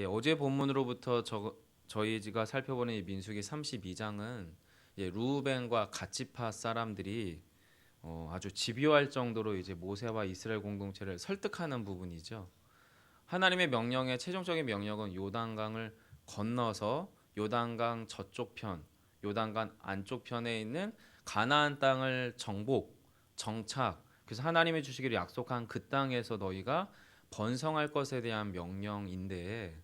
어제 본문으로부터 저희가 살펴보는 이 민수기 32장은 루벤과 갓지파 사람들이 아주 집요할 정도로 이제 모세와 이스라엘 공동체를 설득하는 부분이죠. 하나님의 명령의 최종적인 명령은 요단강을 건너서 요단강 저쪽 편, 요단강 안쪽 편에 있는 가나안 땅을 정착. 그래서 하나님이 주시기를 약속한 그 땅에서 너희가 번성할 것에 대한 명령인데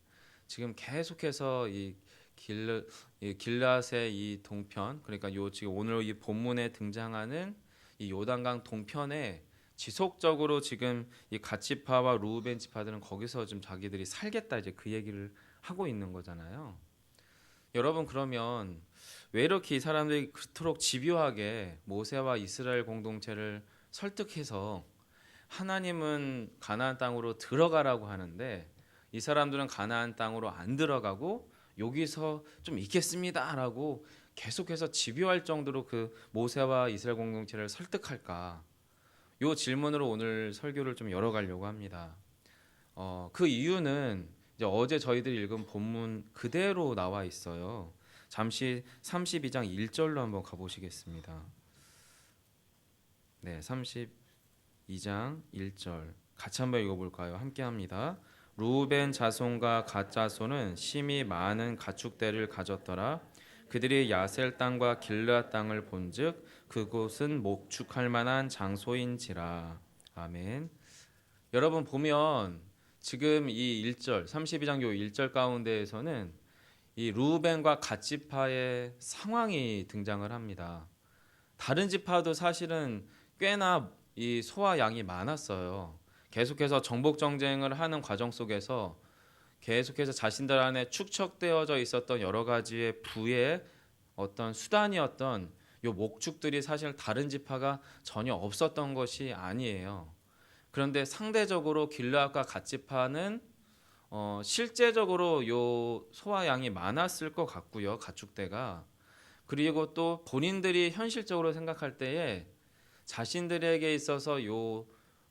지금 계속해서 이 길앗의 이 동편, 그러니까 요 지금 오늘 이 본문에 등장하는 이 요단강 동편에 지속적으로 지금 이 갓지파와 루벤 지파들은 거기서 좀 자기들이 살겠다 이제 그 얘기를 하고 있는 거잖아요. 여러분, 그러면 왜 이렇게 이 사람들이 그토록 집요하게 모세와 이스라엘 공동체를 설득해서 하나님은 가나안 땅으로 들어가라고 하는데 이 사람들은 가나안 땅으로 안 들어가고 여기서 좀 있겠습니다라고 계속해서 집요할 정도로 그 모세와 이스라엘 공동체를 설득할까? 요 질문으로 오늘 설교를 좀 열어가려고 합니다. 그 이유는 이제 어제 저희들이 읽은 본문 그대로 나와 있어요. 잠시 32장 1절로 한번 가보시겠습니다. 네, 32장 1절 같이 한번 읽어볼까요? 함께합니다. 루벤 자손과 갓 자손은 심히 많은 가축대를 가졌더라. 그들이 야셀 땅과 길르앗 땅을 본즉 그곳은 목축할 만한 장소인지라. 아멘. 여러분 보면 지금 이 1절 32장 요 1절 가운데에서는 이 루벤과 갓 지파의 상황이 등장을 합니다. 다른 지파도 사실은 꽤나 이 소와 양이 많았어요. 계속해서 정복 정쟁을 하는 과정 속에서 계속해서 자신들 안에 축적되어져 있었던 여러 가지의 부의 어떤 수단이었던 요 목축들이 사실 다른 지파가 전혀 없었던 것이 아니에요. 그런데 상대적으로 길르앗과 갓 지파는 실제적으로 요 소와 양이 많았을 것 같고요. 가축대가. 그리고 또 본인들이 현실적으로 생각할 때에 자신들에게 있어서 요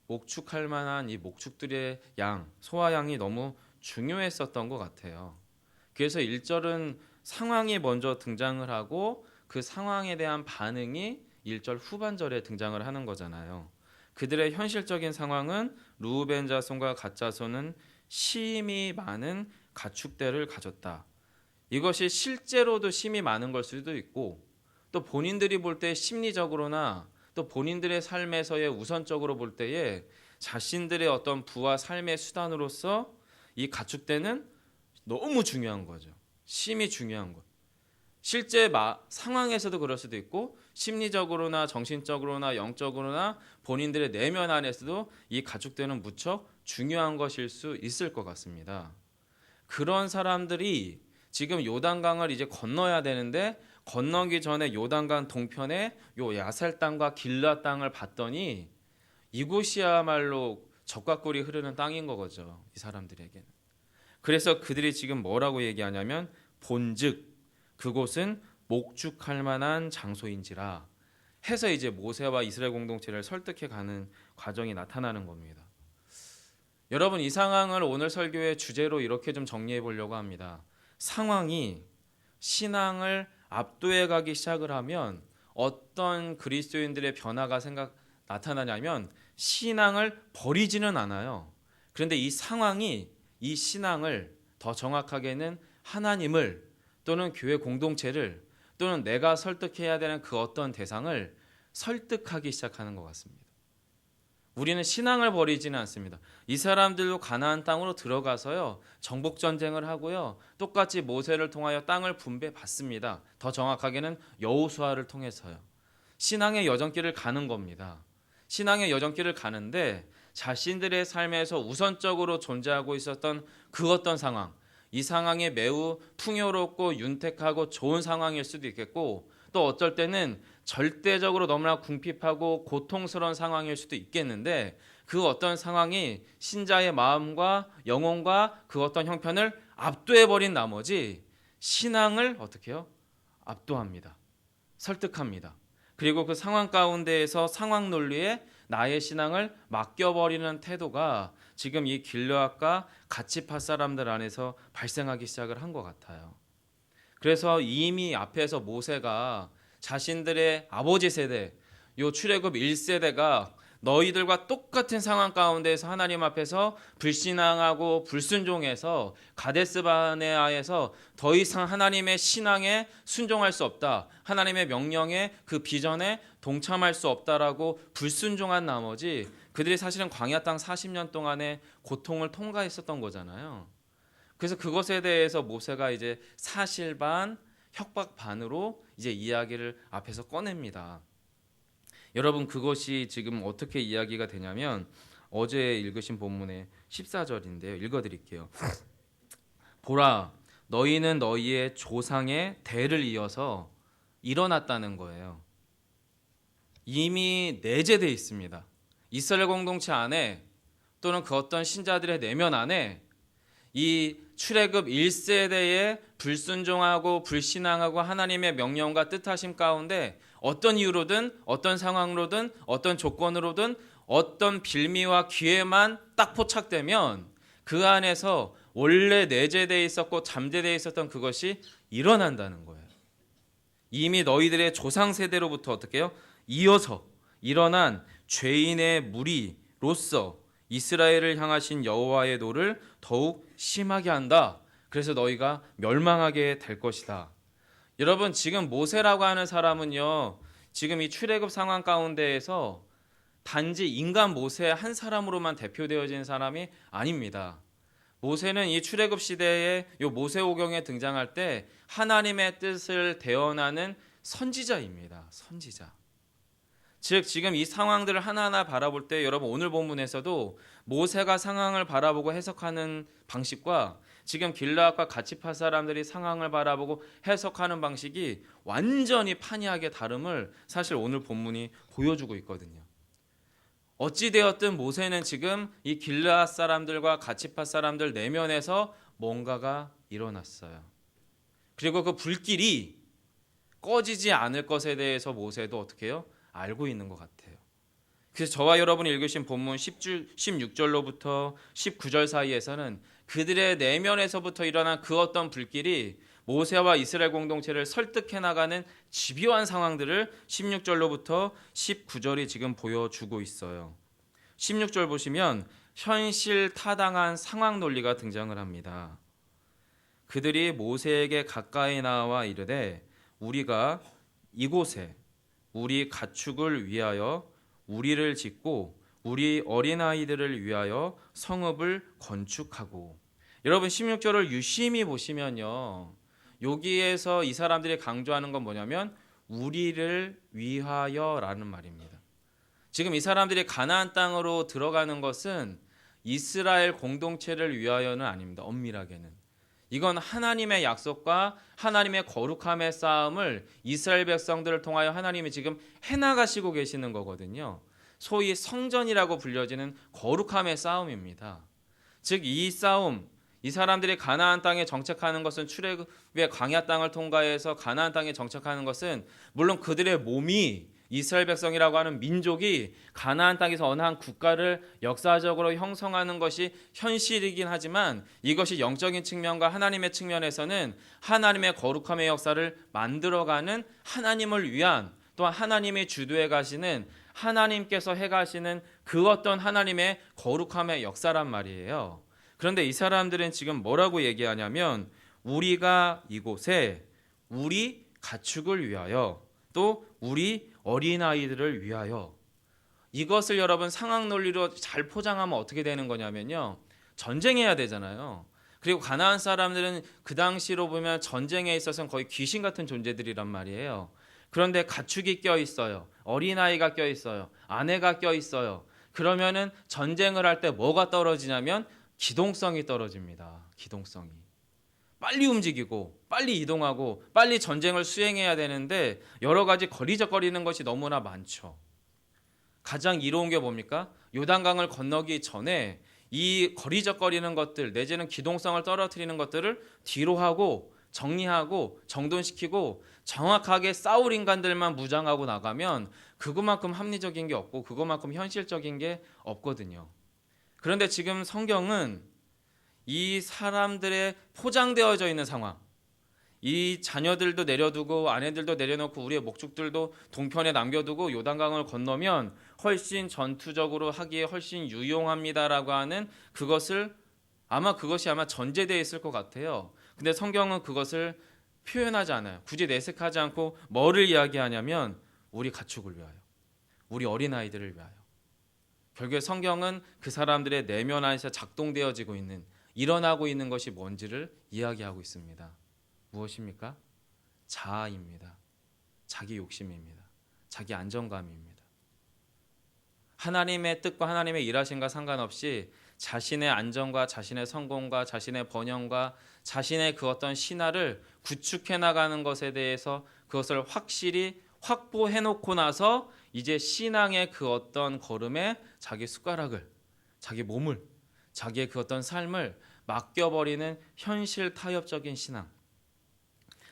목축할 만한 이 목축들의 양, 소와 양이 너무 중요했었던 것 같아요. 그래서 1절은 상황이 먼저 등장을 하고 그 상황에 대한 반응이 1절 후반절에 등장을 하는 거잖아요. 그들의 현실적인 상황은 루벤 자손과 갓 자손은 심히 많은 가축대를 가졌다. 이것이 실제로도 심이 많은 걸 수도 있고 또 본인들이 볼 때 심리적으로나 또 본인들의 삶에서의 우선적으로 볼 때에 자신들의 어떤 부와 삶의 수단으로서 이 가축대는 너무 중요한 거죠. 심이 중요한 것. 실제 상황에서도 그럴 수도 있고 심리적으로나 정신적으로나 영적으로나 본인들의 내면 안에서도 이 가축대는 무척 중요한 것일 수 있을 것 같습니다. 그런 사람들이 지금 요단강을 이제 건너야 되는데 건너기 전에 요단강 동편에 요 야살 땅과 길라 땅을 봤더니 이곳이야말로 적과 꿀이 흐르는 땅인 거죠. 이 사람들에게는. 그래서 그들이 지금 뭐라고 얘기하냐면 본즉 그곳은 목축할 만한 장소인지라 해서 이제 모세와 이스라엘 공동체를 설득해 가는 과정이 나타나는 겁니다. 여러분, 이 상황을 오늘 설교의 주제로 이렇게 좀 정리해 보려고 합니다. 상황이 신앙을 압도해 가기 시작을 하면 어떤 그리스도인들의 변화가 나타나냐면 신앙을 버리지는 않아요. 그런데 이 상황이 이 신앙을 더 정확하게는 하나님을 또는 교회 공동체를 또는 내가 설득해야 되는 그 어떤 대상을 설득하기 시작하는 것 같습니다. 우리는 신앙을 버리지는 않습니다. 이 사람들도 가나안 땅으로 들어가서요 정복 전쟁을 하고요 똑같이 모세를 통하여 땅을 분배받습니다. 더 정확하게는 여호수아를 통해서요. 신앙의 여정길을 가는 겁니다. 신앙의 여정길을 가는데 자신들의 삶에서 우선적으로 존재하고 있었던 그 어떤 상황, 이 상황이 매우 풍요롭고 윤택하고 좋은 상황일 수도 있겠고 또 어쩔 때는 절대적으로 너무나 궁핍하고 고통스러운 상황일 수도 있겠는데 그 어떤 상황이 신자의 마음과 영혼과 그 어떤 형편을 압도해버린 나머지 신앙을 어떻게 해요? 압도합니다. 설득합니다. 그리고 그 상황 가운데에서 상황 논리에 나의 신앙을 맡겨버리는 태도가 지금 이 길르앗과 갓지파 사람들 안에서 발생하기 시작을 한 것 같아요. 그래서 이미 앞에서 모세가 자신들의 아버지 세대, 요 출애굽 1세대가 너희들과 똑같은 상황 가운데에서 하나님 앞에서 불신앙하고 불순종해서 가데스 바네아에서 더 이상 하나님의 신앙에 순종할 수 없다. 하나님의 명령에 그 비전에 동참할 수 없다라고 불순종한 나머지 그들이 사실은 광야 땅 40년 동안의 고통을 통과했었던 거잖아요. 그래서 그것에 대해서 모세가 이제 사실 반, 협박 반으로 이제 이야기를 앞에서 꺼냅니다. 여러분, 그것이 지금 어떻게 이야기가 되냐면 어제 읽으신 본문의 14절인데요. 읽어드릴게요. 보라, 너희는 너희의 조상의 대를 이어서 일어났다는 거예요. 이미 내재되어 있습니다. 이스라엘 공동체 안에 또는 그 어떤 신자들의 내면 안에 이 출애굽 1세대의 불순종하고 불신앙하고 하나님의 명령과 뜻하심 가운데 어떤 이유로든 어떤 상황으로든 어떤 조건으로든 어떤 빌미와 기회만 딱 포착되면 그 안에서 원래 내재되어 있었고 잠재되어 있었던 그것이 일어난다는 거예요. 이미 너희들의 조상 세대로부터 어떻게 해요? 이어서 일어난 죄인의 무리로서 이스라엘을 향하신 여호와의 노를 더욱 심하게 한다. 그래서 너희가 멸망하게 될 것이다. 여러분, 지금 모세라고 하는 사람은요, 지금 이 출애굽 상황 가운데에서 단지 인간 모세 한 사람으로만 대표되어진 사람이 아닙니다. 모세는 이 출애굽 시대에 요 모세오경에 등장할 때 하나님의 뜻을 대언하는 선지자입니다. 선지자. 즉 지금 이 상황들을 하나하나 바라볼 때 여러분 오늘 본문에서도 모세가 상황을 바라보고 해석하는 방식과 지금 길르앗과 갓지파 사람들이 상황을 바라보고 해석하는 방식이 완전히 판이하게 다름을 사실 오늘 본문이 보여주고 있거든요. 어찌되었든 모세는 지금 이 길르앗 사람들과 갓지파 사람들 내면에서 뭔가가 일어났어요. 그리고 그 불길이 꺼지지 않을 것에 대해서 모세도 어떻게 해요? 알고 있는 것 같아요. 그래서 저와 여러분이 읽으신 본문 16절로부터 19절 사이에서는 그들의 내면에서부터 일어난 그 어떤 불길이 모세와 이스라엘 공동체를 설득해 나가는 집요한 상황들을 16절로부터 19절이 지금 보여주고 있어요. 16절 보시면 현실 타당한 상황 논리가 등장을 합니다. 그들이 모세에게 가까이 나와 이르되 우리가 이곳에 우리 가축을 위하여 우리를 짓고 우리 어린아이들을 위하여 성읍을 건축하고. 여러분 16절을 유심히 보시면요, 여기에서 이 사람들이 강조하는 건 뭐냐면 우리를 위하여라는 말입니다. 지금 이 사람들이 가나안 땅으로 들어가는 것은 이스라엘 공동체를 위하여는 아닙니다. 엄밀하게는 이건 하나님의 약속과 하나님의 거룩함의 싸움을 이스라엘 백성들을 통하여 하나님이 지금 해나가시고 계시는 거거든요. 소위 성전이라고 불려지는 거룩함의 싸움입니다. 즉 이 싸움, 이 사람들이 가나안 땅에 정착하는 것은 출애굽의 광야 땅을 통과해서 가나안 땅에 정착하는 것은 물론 그들의 몸이 이스라엘 백성이라고 하는 민족이 가나안 땅에서 어느 한 국가를 역사적으로 형성하는 것이 현실이긴 하지만 이것이 영적인 측면과 하나님의 측면에서는 하나님의 거룩함의 역사를 만들어가는 하나님을 위한, 또한 하나님이 주도해 가시는 하나님께서 해가시는 그 어떤 하나님의 거룩함의 역사란 말이에요. 그런데 이 사람들은 지금 뭐라고 얘기하냐면 우리가 이곳에 우리 가축을 위하여 또 우리 어린아이들을 위하여. 이것을 여러분 상황 논리로 잘 포장하면 어떻게 되는 거냐면요, 전쟁해야 되잖아요. 그리고 가나안 사람들은 그 당시로 보면 전쟁에 있어서는 거의 귀신 같은 존재들이란 말이에요. 그런데 가축이 껴있어요. 어린아이가 껴있어요. 아내가 껴있어요. 그러면은 전쟁을 할 때 뭐가 떨어지냐면 기동성이 떨어집니다. 기동성이. 빨리 움직이고 빨리 이동하고 빨리 전쟁을 수행해야 되는데 여러 가지 거리적거리는 것이 너무나 많죠. 가장 이로운 게 뭡니까? 요단강을 건너기 전에 이 거리적거리는 것들 내지는 기동성을 떨어뜨리는 것들을 뒤로 하고 정리하고 정돈시키고 정확하게 싸울 인간들만 무장하고 나가면 그것만큼 합리적인 게 없고 그것만큼 현실적인 게 없거든요. 그런데 지금 성경은 이 사람들의 포장되어져 있는 상황, 이 자녀들도 내려두고 아내들도 내려놓고 우리의 목축들도 동편에 남겨두고 요단강을 건너면 훨씬 전투적으로 하기에 훨씬 유용합니다라고 하는 그것이 아마 전제되어 있을 것 같아요. 근데 성경은 그것을 표현하지 않아요. 굳이 내색하지 않고 뭐를 이야기하냐면 우리 가축을 위하여, 우리 어린아이들을 위하여. 결국에 성경은 그 사람들의 내면 안에서 작동되어지고 있는, 일어나고 있는 것이 뭔지를 이야기하고 있습니다. 무엇입니까? 자아입니다. 자기 욕심입니다. 자기 안정감입니다. 하나님의 뜻과 하나님의 일하심과 상관없이 자신의 안정과 자신의 성공과 자신의 번영과 자신의 그 어떤 신화를 구축해 나가는 것에 대해서 그것을 확실히 확보해 놓고 나서 이제 신앙의 그 어떤 걸음에 자기 숟가락을, 자기 몸을, 자기의 그 어떤 삶을 맡겨버리는 현실 타협적인 신앙,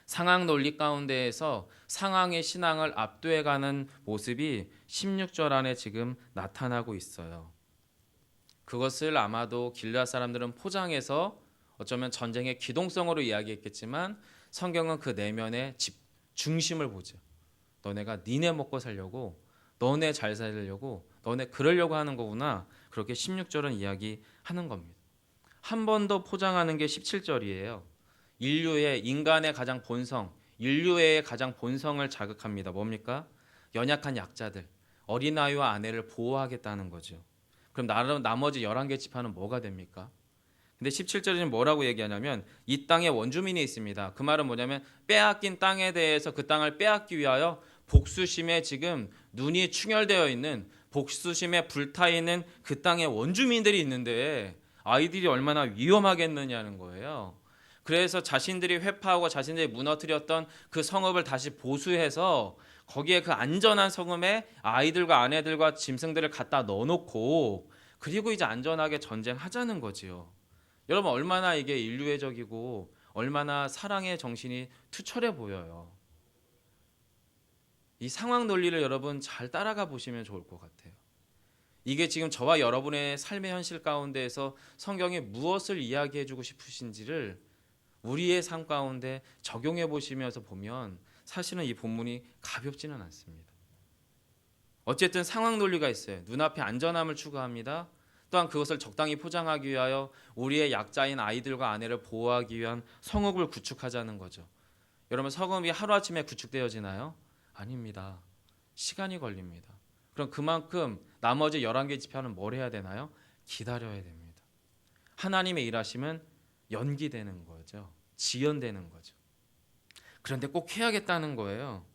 상황 논리 가운데에서 상황의 신앙을 압도해가는 모습이 16절 안에 지금 나타나고 있어요. 그것을 아마도 길르앗 사람들은 포장해서 어쩌면 전쟁의 기동성으로 이야기했겠지만 성경은 그 내면의 중심을 보죠. 너네가 니네 먹고 살려고, 너네 잘 살려고, 너네 그러려고 하는 거구나. 그렇게 16절은 이야기하는 겁니다. 한 번 더 포장하는 게 17절이에요. 인간의 가장 본성, 인류의 가장 본성을 자극합니다. 뭡니까? 연약한 약자들, 어린아이와 아내를 보호하겠다는 거죠. 그럼 나머지 11개 지파는 뭐가 됩니까? 근데 17절에는 뭐라고 얘기하냐면 이 땅에 원주민이 있습니다. 그 말은 뭐냐면 빼앗긴 땅에 대해서 그 땅을 빼앗기 위하여 복수심에 지금 눈이 충혈되어 있는, 복수심에 불타있는 그 땅에 원주민들이 있는데 아이들이 얼마나 위험하겠느냐는 거예요. 그래서 자신들이 회파하고 자신들이 무너뜨렸던 그 성읍을 다시 보수해서 거기에 그 안전한 성읍에 아이들과 아내들과 짐승들을 갖다 넣어놓고 그리고 이제 안전하게 전쟁하자는 거지요. 여러분 얼마나 이게 인류애적이고 얼마나 사랑의 정신이 투철해 보여요. 이 상황 논리를 여러분 잘 따라가 보시면 좋을 것 같아요. 이게 지금 저와 여러분의 삶의 현실 가운데에서 성경이 무엇을 이야기해 주고 싶으신지를 우리의 삶 가운데 적용해 보시면서 보면 사실은 이 본문이 가볍지는 않습니다. 어쨌든 상황 논리가 있어요. 눈앞에 안전함을 추구합니다. 또한 그것을 적당히 포장하기 위하여 우리의 약자인 아이들과 아내를 보호하기 위한 성읍을 구축하자는 거죠. 여러분 성읍이 하루아침에 구축되어지나요? 아닙니다. 시간이 걸립니다. 그럼 그만큼 나머지 11개 지파는 뭘 해야 되나요? 기다려야 됩니다. 하나님의 일하심은 연기되는 거죠. 지연되는 거죠. 그런데 꼭 해야겠다는 거예요.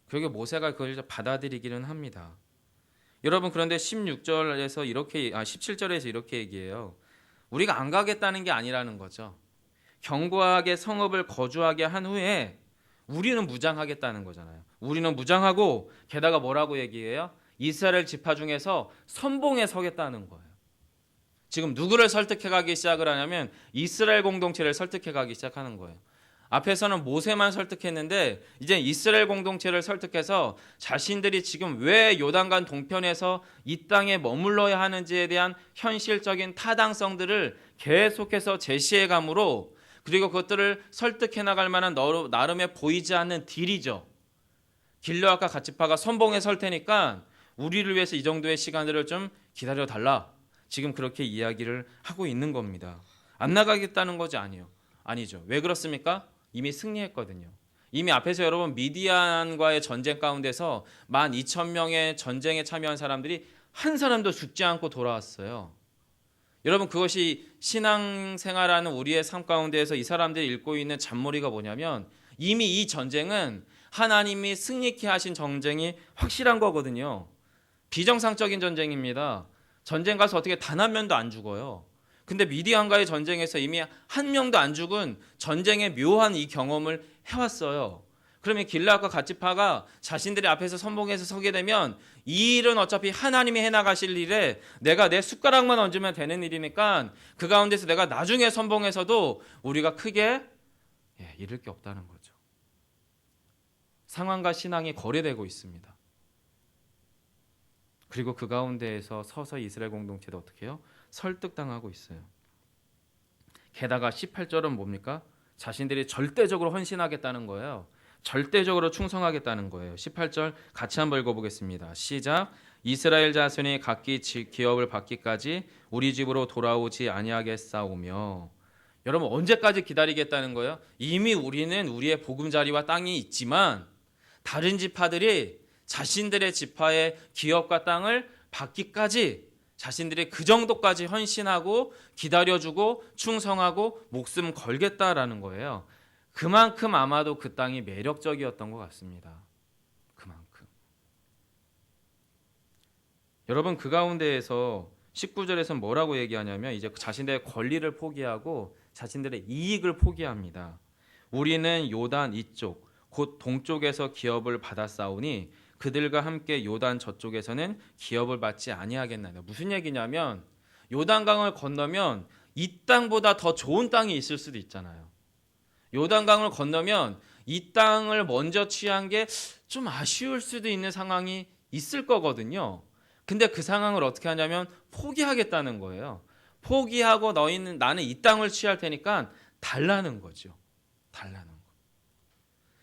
결국 모세가 그걸 받아들이기는 합니다. 여러분 그런데 17절에서 이렇게 얘기해요. 우리가 안 가겠다는 게 아니라는 거죠. 견고하게 성읍을 거주하게 한 후에 우리는 무장하겠다는 거잖아요. 우리는 무장하고 게다가 뭐라고 얘기해요? 이스라엘 지파 중에서 선봉에 서겠다는 거예요. 지금 누구를 설득해 가기 시작을 하냐면 이스라엘 공동체를 설득해 가기 시작하는 거예요. 앞에서는 모세만 설득했는데 이제 이스라엘 공동체를 설득해서 자신들이 지금 왜 요단강 동편에서 이 땅에 머물러야 하는지에 대한 현실적인 타당성들을 계속해서 제시해 가므로, 그리고 그것들을 설득해 나갈 만한 나름의 보이지 않는 딜이죠. 길르앗과 갓지파가 선봉에 설 테니까 우리를 위해서 이 정도의 시간들을 좀 기다려 달라. 지금 그렇게 이야기를 하고 있는 겁니다. 안 나가겠다는 거지 아니죠. 왜 그렇습니까? 이미 승리했거든요. 이미 앞에서 여러분 미디안과의 전쟁 가운데서 12,000명의 전쟁에 참여한 사람들이 한 사람도 죽지 않고 돌아왔어요. 여러분 그것이 신앙생활하는 우리의 삶 가운데에서 이 사람들이 읽고 있는 잔머리가 뭐냐면 이미 이 전쟁은 하나님이 승리케 하신 전쟁이 확실한 거거든요. 비정상적인 전쟁입니다. 전쟁 가서 어떻게 단 한 명도 안 죽어요. 근데 미디안과의 전쟁에서 이미 한 명도 안 죽은 전쟁의 묘한 이 경험을 해왔어요. 그러면 길르앗과 갓지파가 자신들이 앞에서 선봉에서 서게 되면 이 일은 어차피 하나님이 해나가실 일에 내가 내 숟가락만 얹으면 되는 일이니까 그 가운데서 내가 나중에 선봉에서도 우리가 크게 잃을 게 없다는 거죠. 상황과 신앙이 거래되고 있습니다. 그리고 그 가운데에서 서서 이스라엘 공동체도 어떻게 해요? 설득당하고 있어요. 게다가 18절은 뭡니까? 자신들이 절대적으로 헌신하겠다는 거예요. 절대적으로 충성하겠다는 거예요. 18절 같이 한번 읽어보겠습니다. 시작. 이스라엘 자손이 각기 기업을 받기까지 우리 집으로 돌아오지 아니하겠사오며. 여러분 언제까지 기다리겠다는 거예요? 이미 우리는 우리의 보금자리와 땅이 있지만 다른 지파들이 자신들의 지파의 기업과 땅을 받기까지 자신들이 그 정도까지 헌신하고 기다려주고 충성하고 목숨 걸겠다라는 거예요. 그만큼 아마도 그 땅이 매력적이었던 것 같습니다. 그만큼. 여러분 그 가운데에서 19절에서 뭐라고 얘기하냐면 이제 자신들의 권리를 포기하고 자신들의 이익을 포기합니다. 우리는 요단 이쪽 곧 동쪽에서 기업을 받았사오니 그들과 함께 요단 저쪽에서는 기업을 받지 아니하겠나이다. 무슨 얘기냐면 요단강을 건너면 이 땅보다 더 좋은 땅이 있을 수도 있잖아요. 요단강을 건너면 이 땅을 먼저 취한 게 좀 아쉬울 수도 있는 상황이 있을 거거든요. 근데 그 상황을 어떻게 하냐면 포기하겠다는 거예요. 포기하고 나는 이 땅을 취할 테니까 달라는 거죠. 달라는 거.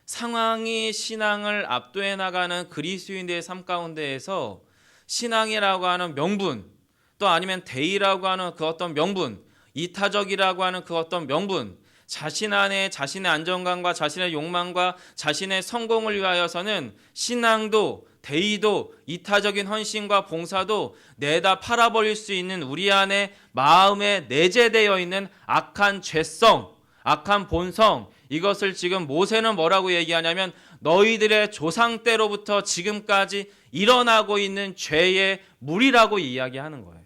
상황이 신앙을 압도해 나가는 그리스도인들의 삶 가운데에서 신앙이라고 하는 명분, 또 아니면 대의라고 하는 그 어떤 명분, 이타적이라고 하는 그 어떤 명분, 자신 안에 자신의 안정감과 자신의 욕망과 자신의 성공을 위하여서는 신앙도 대의도 이타적인 헌신과 봉사도 내다 팔아버릴 수 있는 우리 안에 마음에 내재되어 있는 악한 죄성, 악한 본성, 이것을 지금 모세는 뭐라고 얘기하냐면 너희들의 조상 때로부터 지금까지 일어나고 있는 죄의 물이라고 이야기하는 거예요.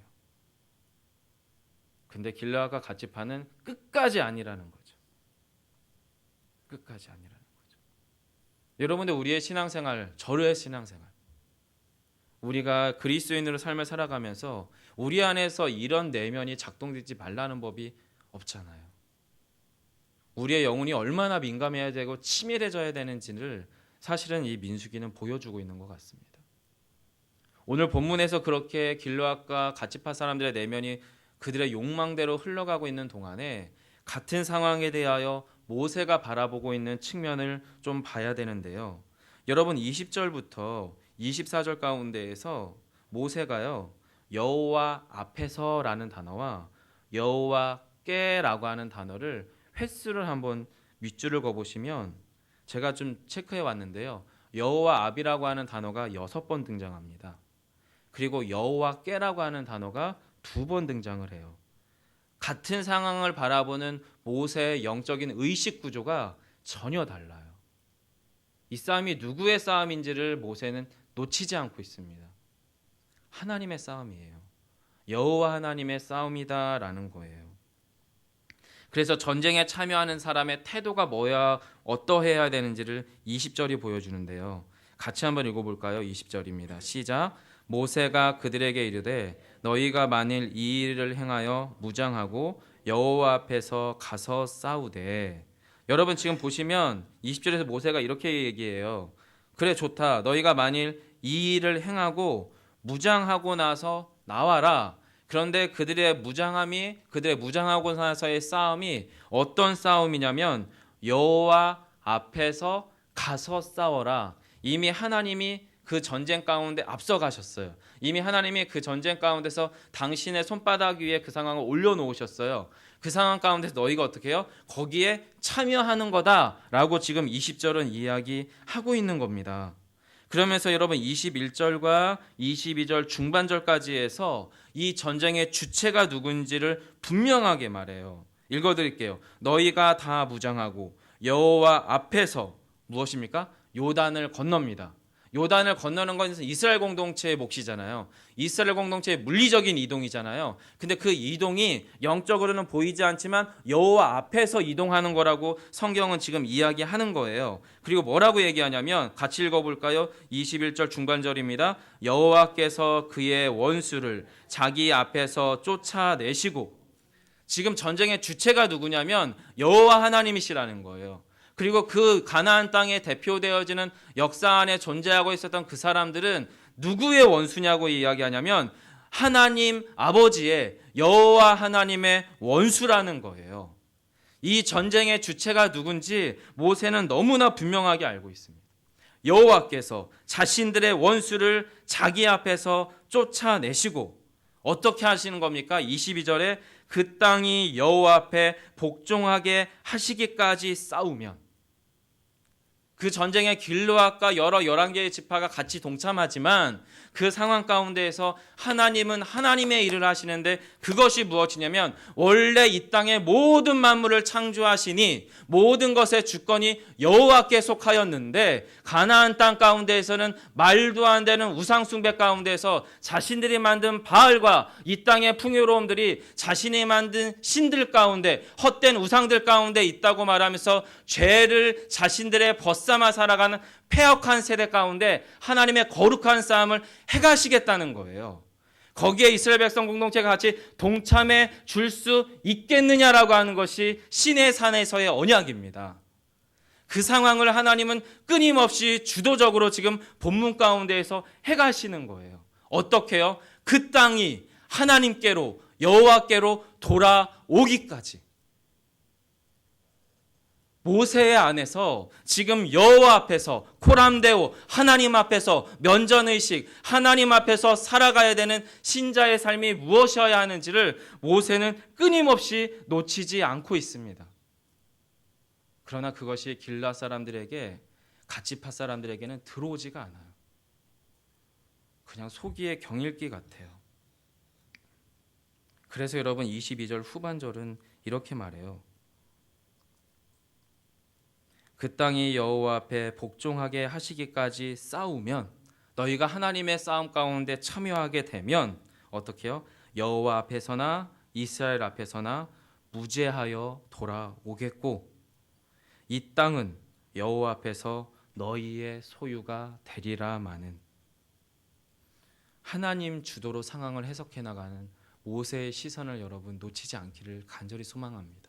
근데 길르앗과 갓지파는 끝까지 아니라는 거죠. 끝까지 아니라는 거죠. 여러분들 우리의 신앙생활, 저의 신앙생활, 우리가 그리스도인으로 삶을 살아가면서 우리 안에서 이런 내면이 작동되지 말라는 법이 없잖아요. 우리의 영혼이 얼마나 민감해야 되고 치밀해져야 되는지를 사실은 이 민수기는 보여주고 있는 것 같습니다. 오늘 본문에서 그렇게 길르앗과 갓지파 사람들의 내면이 그들의 욕망대로 흘러가고 있는 동안에 같은 상황에 대하여 모세가 바라보고 있는 측면을 좀 봐야 되는데요. 여러분 20절부터 24절 가운데에서 모세가요 여호와 앞에서라는 단어와 여호와께라고 하는 단어를 횟수를 한번 밑줄을 그어보시면 제가 좀 체크해 왔는데요. 여호와 앞이라고 하는 단어가 6번 등장합니다. 그리고 여호와께라고 하는 단어가 2번 등장을 해요. 같은 상황을 바라보는 모세의 영적인 의식 구조가 전혀 달라요. 이 싸움이 누구의 싸움인지를 모세는 놓치지 않고 있습니다. 하나님의 싸움이에요. 여호와 하나님의 싸움이다라는 거예요. 그래서 전쟁에 참여하는 사람의 태도가 뭐야, 어떠해야 되는지를 20절이 보여주는데요. 같이 한번 읽어볼까요? 20절입니다. 시작. 모세가 그들에게 이르되 너희가 만일 이 일을 행하여 무장하고 여호와 앞에서 가서 싸우되. 여러분 지금 보시면 20절에서 모세가 이렇게 얘기해요. 그래 좋다. 너희가 만일 이 일을 행하고 무장하고 나서 나와라. 그런데 그들의 무장하고 나서의 싸움이 어떤 싸움이냐면 여호와 앞에서 가서 싸워라. 이미 하나님이 그 전쟁 가운데 앞서 가셨어요. 이미 하나님이 그 전쟁 가운데서 당신의 손바닥 위에 그 상황을 올려놓으셨어요. 그 상황 가운데서 너희가 어떻게 해요? 거기에 참여하는 거다라고 지금 20절은 이야기하고 있는 겁니다. 그러면서 여러분 21절과 22절 중반절까지 해서 이 전쟁의 주체가 누군지를 분명하게 말해요. 읽어드릴게요. 너희가 다 무장하고 여호와 앞에서 무엇입니까? 요단을 건넙니다. 요단을 건너는 것은 이스라엘 공동체의 몫이잖아요. 이스라엘 공동체의 물리적인 이동이잖아요. 근데 그 이동이 영적으로는 보이지 않지만 여호와 앞에서 이동하는 거라고 성경은 지금 이야기하는 거예요. 그리고 뭐라고 얘기하냐면 같이 읽어볼까요? 21절 중반절입니다. 여호와께서 그의 원수를 자기 앞에서 쫓아내시고. 지금 전쟁의 주체가 누구냐면 여호와 하나님이시라는 거예요. 그리고 그 가나안 땅에 대표되어지는 역사 안에 존재하고 있었던 그 사람들은 누구의 원수냐고 이야기하냐면 하나님 아버지의 여호와 하나님의 원수라는 거예요. 이 전쟁의 주체가 누군지 모세는 너무나 분명하게 알고 있습니다. 여호와께서 자신들의 원수를 자기 앞에서 쫓아내시고 어떻게 하시는 겁니까? 22절에 그 땅이 여호와 앞에 복종하게 하시기까지 싸우면, 그 전쟁에 길르앗과 여러 11개의 지파가 같이 동참하지만 그 상황 가운데에서 하나님은 하나님의 일을 하시는데, 그것이 무엇이냐면 원래 이 땅의 모든 만물을 창조하시니 모든 것의 주권이 여호와께 속하였는데, 가나안 땅 가운데에서는 말도 안 되는 우상 숭배 가운데서 자신들이 만든 바알과 이 땅의 풍요로움들이 자신이 만든 신들 가운데, 헛된 우상들 가운데 있다고 말하면서 죄를 자신들의 벗삼아 살아가는 폐역한 세대 가운데 하나님의 거룩한 싸움을 해가시겠다는 거예요. 거기에 이스라엘 백성 공동체가 같이 동참해 줄 수 있겠느냐라고 하는 것이 시내 산에서의 언약입니다. 그 상황을 하나님은 끊임없이 주도적으로 지금 본문 가운데에서 해가시는 거예요. 어떻게요? 그 땅이 하나님께로, 여호와께로 돌아오기까지. 모세의 안에서 지금 여호와 앞에서 코람데오, 하나님 앞에서 면전의식, 하나님 앞에서 살아가야 되는 신자의 삶이 무엇이어야 하는지를 모세는 끊임없이 놓치지 않고 있습니다. 그러나 그것이 길라 사람들에게, 갓지파 사람들에게는 들어오지가 않아요. 그냥 속이의 경읽기 같아요. 그래서 여러분 22절 후반절은 이렇게 말해요. 그 땅이 여호와 앞에 복종하게 하시기까지 싸우면, 너희가 하나님의 싸움 가운데 참여하게 되면 어떻게 해요? 여호와 앞에서나 이스라엘 앞에서나 무죄하여 돌아오겠고, 이 땅은 여호와 앞에서 너희의 소유가 되리라마는, 하나님 주도로 상황을 해석해 나가는 모세의 시선을 여러분 놓치지 않기를 간절히 소망합니다.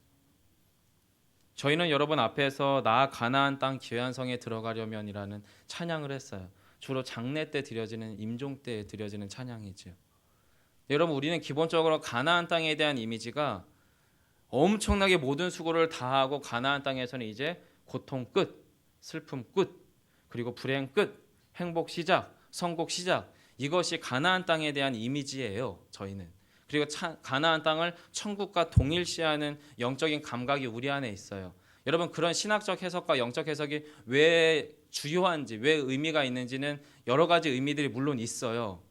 저희는 여러분 앞에서 나 가나안 땅 기회한 성에 들어가려면이라는 찬양을 했어요. 주로 장례 때 드려지는, 임종 때 드려지는 찬양이죠. 여러분, 우리는 기본적으로 가나안 땅에 대한 이미지가 엄청나게 모든 수고를 다하고 가나안 땅에서는 이제 고통 끝, 슬픔 끝, 그리고 불행 끝, 행복 시작, 성공 시작, 이것이 가나안 땅에 대한 이미지예요. 저희는. 그리고 가나안 땅을 천국과 동일시하는 영적인 감각이 우리 안에 있어요. 여러분, 그런 신학적 해석과 영적 해석이 왜 주요한지, 왜 의미가 있는지는 여러 가지 의미들이 물론 있어요.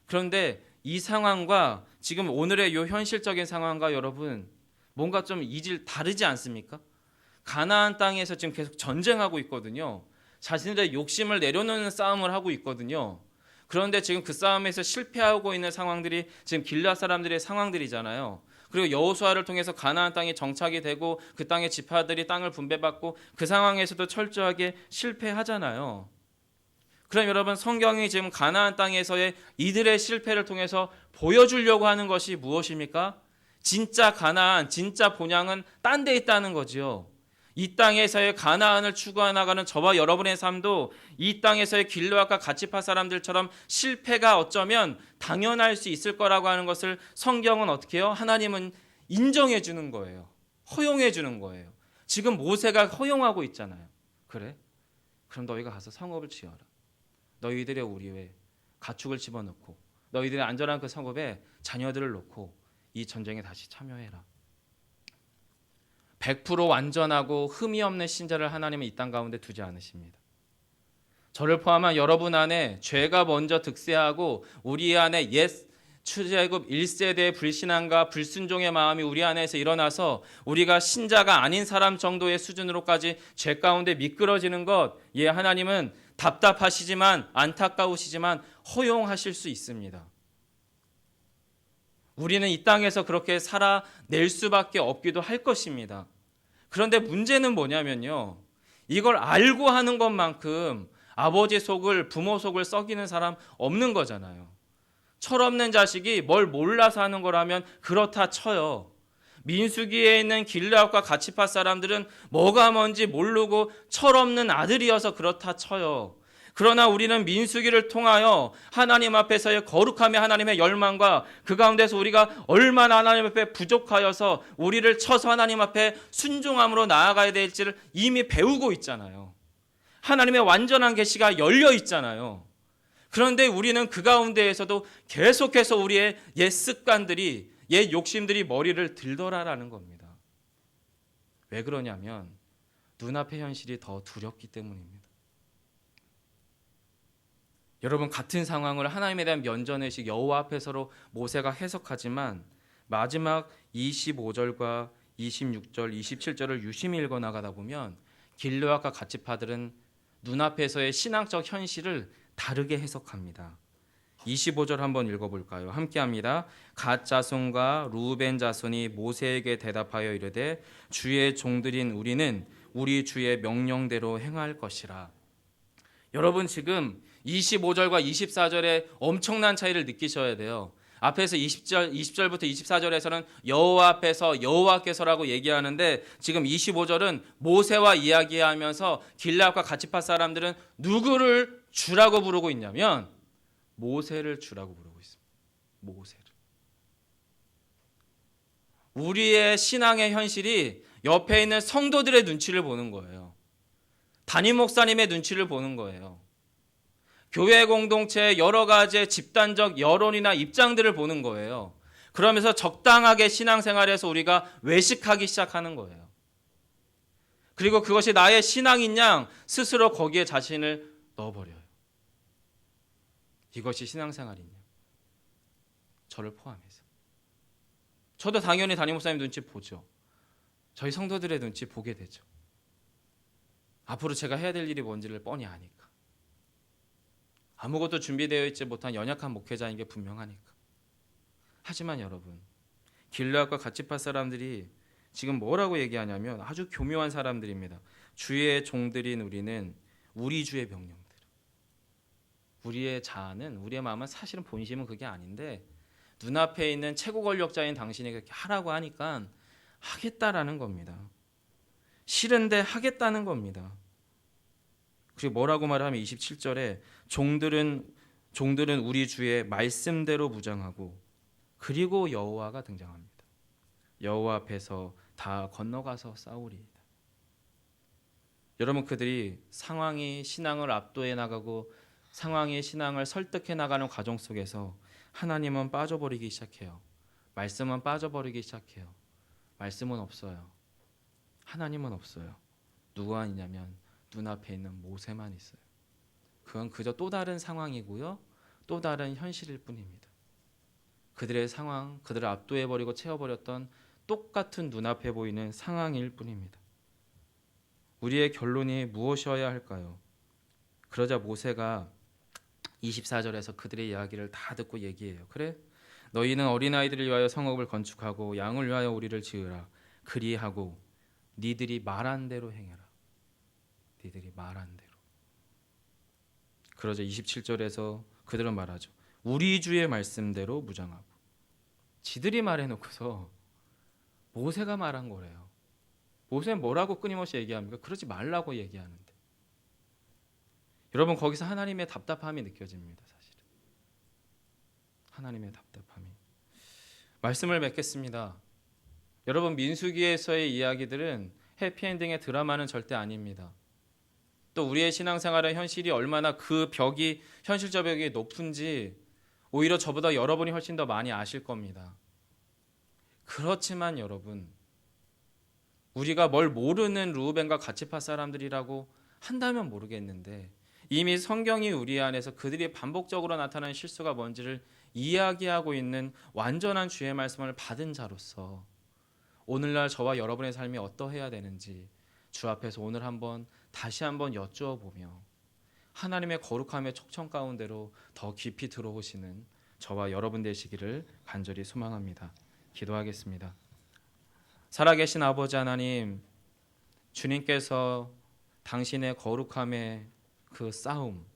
그런데 이 상황과 지금 오늘의 이 현실적인 상황과 여러분 뭔가 좀 이질 다르지 않습니까? 가나안 땅에서 지금 계속 전쟁하고 있거든요. 자신들의 욕심을 내려놓는 싸움을 하고 있거든요. 그런데 지금 그 싸움에서 실패하고 있는 상황들이 지금 길앗 사람들의 상황들이잖아요. 그리고 여호수아를 통해서 가나안 땅이 정착이 되고 그 땅의 지파들이 땅을 분배받고 그 상황에서도 철저하게 실패하잖아요. 그럼 여러분, 성경이 지금 가나안 땅에서의 이들의 실패를 통해서 보여주려고 하는 것이 무엇입니까? 진짜 가나안, 진짜 본향은 딴 데 있다는 거지요. 이 땅에서의 가나안을 추구해 나가는 저와 여러분의 삶도 이 땅에서의 길르앗과 갓지파 사람들처럼 실패가 어쩌면 당연할 수 있을 거라고 하는 것을 성경은 어떻게 해요? 하나님은 인정해 주는 거예요. 허용해 주는 거예요. 지금 모세가 허용하고 있잖아요. 그래? 그럼 너희가 가서 성읍을 지어라. 너희들의 우리에 가축을 집어넣고 너희들의 안전한 그 성읍에 자녀들을 놓고 이 전쟁에 다시 참여해라. 100% 완전하고 흠이 없는 신자를 하나님은 이 땅 가운데 두지 않으십니다. 저를 포함한 여러분 안에 죄가 먼저 득세하고 우리 안에 옛 출애굽 1세대의 불신앙과 불순종의 마음이 우리 안에서 일어나서 우리가 신자가 아닌 사람 정도의 수준으로까지 죄 가운데 미끄러지는 것, 하나님은 답답하시지만 안타까우시지만 허용하실 수 있습니다. 우리는 이 땅에서 그렇게 살아낼 수밖에 없기도 할 것입니다. 그런데 문제는 뭐냐면요, 이걸 알고 하는 것만큼 아버지 속을, 부모 속을 썩이는 사람 없는 거잖아요. 철없는 자식이 뭘 몰라서 하는 거라면 그렇다 쳐요. 민수기에 있는 길르앗과 갓지파 사람들은 뭐가 뭔지 모르고 철없는 아들이어서 그렇다 쳐요. 그러나 우리는 민수기를 통하여 하나님 앞에서의 거룩함의 하나님의 열망과 그 가운데서 우리가 얼마나 하나님 앞에 부족하여서 우리를 쳐서 하나님 앞에 순종함으로 나아가야 될지를 이미 배우고 있잖아요. 하나님의 완전한 계시가 열려 있잖아요. 그런데 우리는 그 가운데에서도 계속해서 우리의 옛 습관들이, 옛 욕심들이 머리를 들더라라는 겁니다. 왜 그러냐면 눈앞의 현실이 더 두렵기 때문입니다. 여러분, 같은 상황을 하나님에 대한 면전의식 여호와 앞에서로 모세가 해석하지만 마지막 25절과 26절, 27절을 유심히 읽어 나가다 보면 길르앗과 갓지파들은 눈앞에서의 신앙적 현실을 다르게 해석합니다. 25절 한번 읽어볼까요? 함께합니다. 갓 자손과 루벤 자손이 모세에게 대답하여 이르되 주의 종들인 우리는 우리 주의 명령대로 행할 것이라. 여러분, 지금 25절과 24절에 엄청난 차이를 느끼셔야 돼요. 앞에서 20절부터 24절에서는 여호와 앞에서 여호와께서라고 얘기하는데 지금 25절은 모세와 이야기하면서 길르앗과 갓지파 사람들은 누구를 주라고 부르고 있냐면 모세를 주라고 부르고 있습니다. 모세를. 우리의 신앙의 현실이 옆에 있는 성도들의 눈치를 보는 거예요. 담임 목사님의 눈치를 보는 거예요. 교회 공동체의 여러 가지의 집단적 여론이나 입장들을 보는 거예요. 그러면서 적당하게 신앙생활에서 우리가 외식하기 시작하는 거예요. 그리고 그것이 나의 신앙인 양 스스로 거기에 자신을 넣어버려요. 이것이 신앙생활인 양. 저를 포함해서. 저도 당연히 담임 목사님 눈치 보죠. 저희 성도들의 눈치 보게 되죠. 앞으로 제가 해야 될 일이 뭔지를 뻔히 아니까. 아무것도 준비되어 있지 못한 연약한 목회자인 게 분명하니까. 하지만 여러분, 길르앗과 갓지파 사람들이 지금 뭐라고 얘기하냐면 아주 교묘한 사람들입니다. 주의 종들인 우리는 우리 주의 명령대로. 우리의 자아는, 우리의 마음은 사실은 본심은 그게 아닌데 눈앞에 있는 최고 권력자인 당신이 그렇게 하라고 하니까 하겠다라는 겁니다. 싫은데 하겠다는 겁니다. 그리고 뭐라고 말하면 27절에 종들은 우리 주의 말씀대로 무장하고 그리고 여호와가 등장합니다. 여호와 앞에서 다 건너가서 싸우리이다. 여러분, 그들이 상황이 신앙을 압도해 나가고 상황이 신앙을 설득해 나가는 과정 속에서 하나님은 빠져버리기 시작해요. 말씀은 빠져버리기 시작해요. 말씀은 없어요. 하나님은 없어요. 누가 있냐면 눈앞에 있는 모세만 있어요. 그건 그저 또 다른 상황이고요. 또 다른 현실일 뿐입니다. 그들의 상황, 그들을 압도해버리고 채워버렸던 똑같은 눈앞에 보이는 상황일 뿐입니다. 우리의 결론이 무엇이어야 할까요? 그러자 모세가 24절에서 그들의 이야기를 다 듣고 얘기해요. 그래? 너희는 어린아이들을 위하여 성읍을 건축하고 양을 위하여 우리를 지으라. 그리하고 니들이 말한 대로 행해라. 니들이 말한 대로. 그러자 27절에서 그들은 말하죠. 우리 주의 말씀대로 무장하고. 지들이 말해놓고서 모세가 말한 거래요. 모세는 뭐라고 끊임없이 얘기합니까? 그러지 말라고 얘기하는데. 여러분, 거기서 하나님의 답답함이 느껴집니다. 사실은. 하나님의 답답함이. 말씀을 맺겠습니다. 여러분, 민수기에서의 이야기들은 해피엔딩의 드라마는 절대 아닙니다. 또 우리의 신앙생활의 현실이 얼마나 그 벽이, 현실적 벽이 높은지 오히려 저보다 여러분이 훨씬 더 많이 아실 겁니다. 그렇지만 여러분, 우리가 뭘 모르는 르우벤과 갓지파 사람들이라고 한다면 모르겠는데 이미 성경이 우리 안에서 그들이 반복적으로 나타나는 실수가 뭔지를 이야기하고 있는 완전한 주의 말씀을 받은 자로서 오늘날 저와 여러분의 삶이 어떠해야 되는지 주 앞에서 오늘 다시 한번 여쭈어보며 하나님의 거룩함의 촉청 가운데로 더 깊이 들어오시는 저와 여러분 되시기를 간절히 소망합니다. 기도하겠습니다. 살아계신 아버지 하나님, 주님께서 당신의 거룩함의 그 싸움,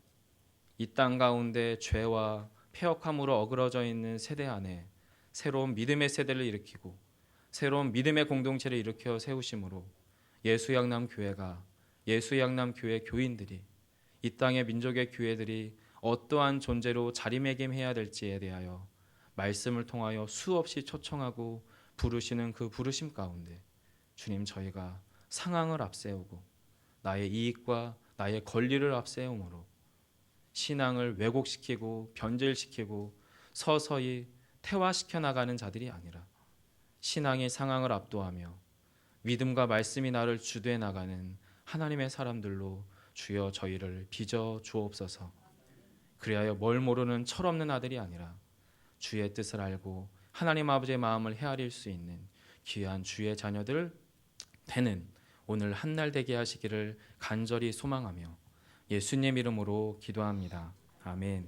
이 땅 가운데 죄와 패역함으로 어그러져 있는 세대 안에 새로운 믿음의 세대를 일으키고 새로운 믿음의 공동체를 일으켜 세우심으로 예수양남 교회가, 예수양남 교회 교인들이 이 땅의 민족의 교회들이 어떠한 존재로 자리매김해야 될지에 대하여 말씀을 통하여 수없이 초청하고 부르시는 그 부르심 가운데 주님, 저희가 상황을 앞세우고 나의 이익과 나의 권리를 앞세우므로 신앙을 왜곡시키고 변질시키고 서서히 태화시켜 나가는 자들이 아니라 신앙이 상황을 압도하며 믿음과 말씀이 나를 주도해 나가는 하나님의 사람들로 주여 저희를 빚어 주옵소서. 그리하여 뭘 모르는 철없는 아들이 아니라 주의 뜻을 알고 하나님 아버지의 마음을 헤아릴 수 있는 귀한 주의 자녀들 되는 오늘 한날 되게 하시기를 간절히 소망하며 예수님 이름으로 기도합니다. 아멘.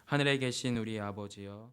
하늘에 계신 우리 아버지여,